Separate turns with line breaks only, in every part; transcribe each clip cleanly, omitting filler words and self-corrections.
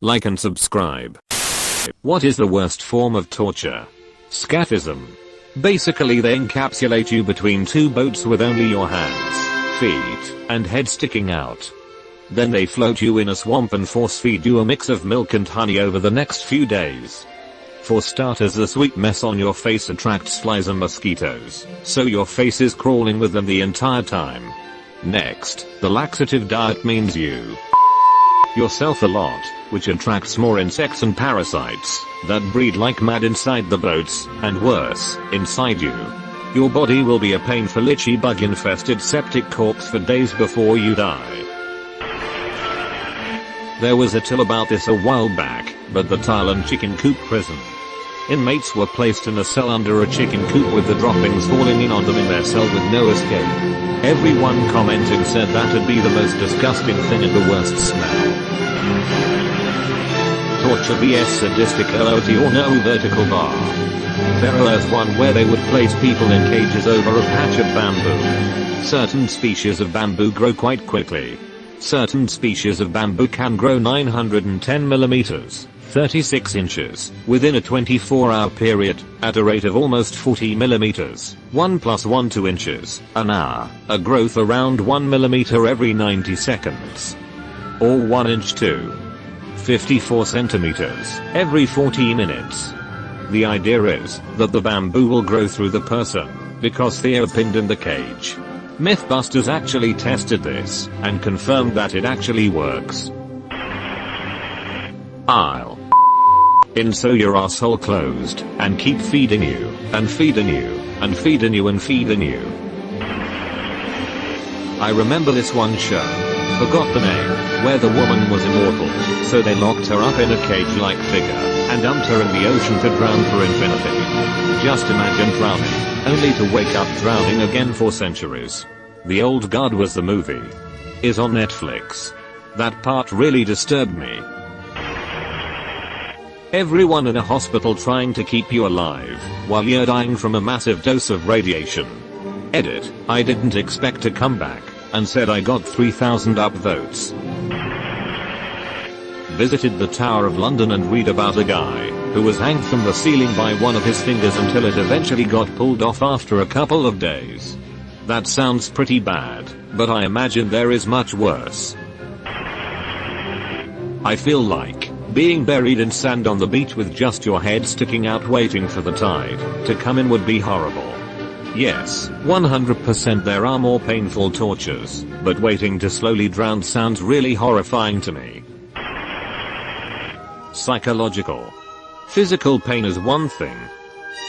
like and subscribe. What is the worst form of torture? Scaphism. Basically they encapsulate you between two boats with only your hands, feet, and head sticking out. Then they float you in a swamp and force feed you a mix of milk and honey over the next few days. For starters, the sweet mess on your face attracts flies and mosquitoes, so your face is crawling with them the entire time. Next, the laxative diet means you yourself a lot, which attracts more insects and parasites that breed like mad inside the boats, and worse, inside you. Your body will be a painful itchy bug infested septic corpse for days before you die. There was a tale about this a while back, but the Thailand chicken coop prison. Inmates were placed in a cell under a chicken coop with the droppings falling in on them in their cell with no escape. Everyone commenting said that'd be the most disgusting thing and the worst smell. Torture vs sadistic LOT or no vertical bar. There was one where they would place people in cages over a patch of bamboo. Certain species of bamboo grow quite quickly. Certain species of bamboo can grow 910 millimeters, 36 inches, within a 24-hour period, at a rate of almost 40 millimeters, 1 + 1 2 inches, an hour, a growth around 1 millimeter every 90 seconds. Or 1 inch to 54 centimeters, every 40 minutes. The idea is that the bamboo will grow through the person, because they are pinned in the cage. Mythbusters actually tested this, and confirmed that it actually works. I'll sew your asshole closed, and keep feeding you, and feeding you, and feeding you and feeding you. I remember this one show, forgot the name, where the woman was immortal, so they locked her up in a cage-like figure, and dumped her in the ocean to drown for infinity. Just imagine drowning, only to wake up drowning again for centuries. The Old Guard was the movie. Is on Netflix. That part really disturbed me. Everyone in a hospital trying to keep you alive, while you're dying from a massive dose of radiation. Edit, I didn't expect to come back, and said I got 3,000 upvotes. Visited the Tower of London and read about a guy who was hanged from the ceiling by one of his fingers until it eventually got pulled off after a couple of days. That sounds pretty bad, but I imagine there is much worse. I feel like being buried in sand on the beach with just your head sticking out waiting for the tide to come in would be horrible. Yes, 100% there are more painful tortures, but waiting to slowly drown sounds really horrifying to me. Psychological. Physical pain is one thing.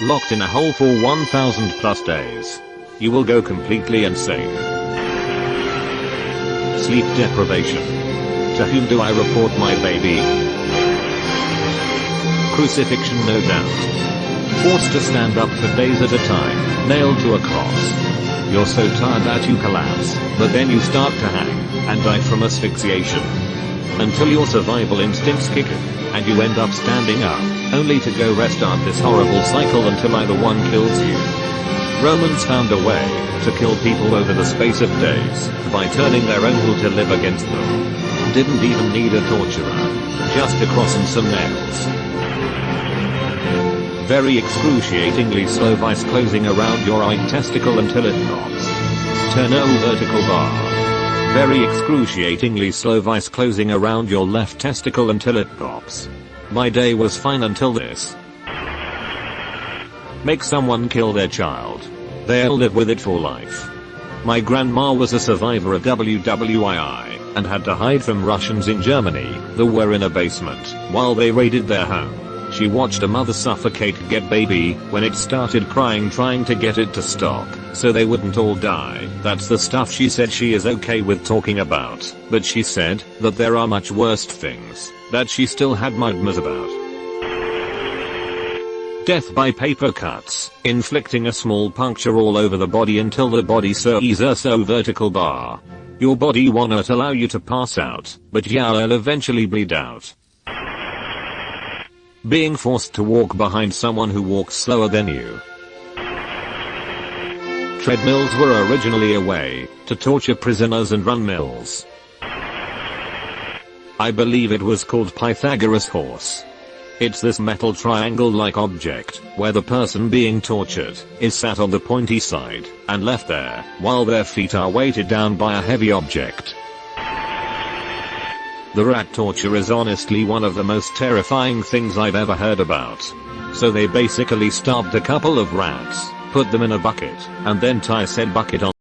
Locked in a hole for 1,000 plus days. You will go completely insane. Sleep deprivation. To whom do I report my baby? Crucifixion, no doubt. Forced to stand up for days at a time, nailed to a cross. You're so tired that you collapse, but then you start to hang, and die from asphyxiation. Until your survival instincts kick in, and you end up standing up, only to go restart this horrible cycle until either one kills you. Romans found a way to kill people over the space of days, by turning their own will to live against them. Didn't even need a torturer, just a cross and some nails. Very excruciatingly slow vice closing around your right testicle until it drops. Turn O vertical bar. Very excruciatingly slow vice closing around your left testicle until it drops. My day was fine until this. Make someone kill their child. They'll live with it for life. My grandma was a survivor of WWII, and had to hide from Russians in Germany, that were in a basement, while they raided their home. She watched a mother suffocate get baby, when it started crying trying to get it to stop, so they wouldn't all die. That's the stuff she said she is okay with talking about, but she said, that there are much worse things, that she still had nightmares about. Death by paper cuts, inflicting a small puncture all over the body until the body sees so vertical bar. Your body won't allow you to pass out, but you'll eventually bleed out. Being forced to walk behind someone who walks slower than you. Treadmills were originally a way to torture prisoners and run mills. I believe it was called Pythagoras horse. It's this metal triangle-like object, where the person being tortured is sat on the pointy side and left there, while their feet are weighted down by a heavy object. The rat torture is honestly one of the most terrifying things I've ever heard about. So they basically starved a couple of rats, put them in a bucket, and then tie said bucket on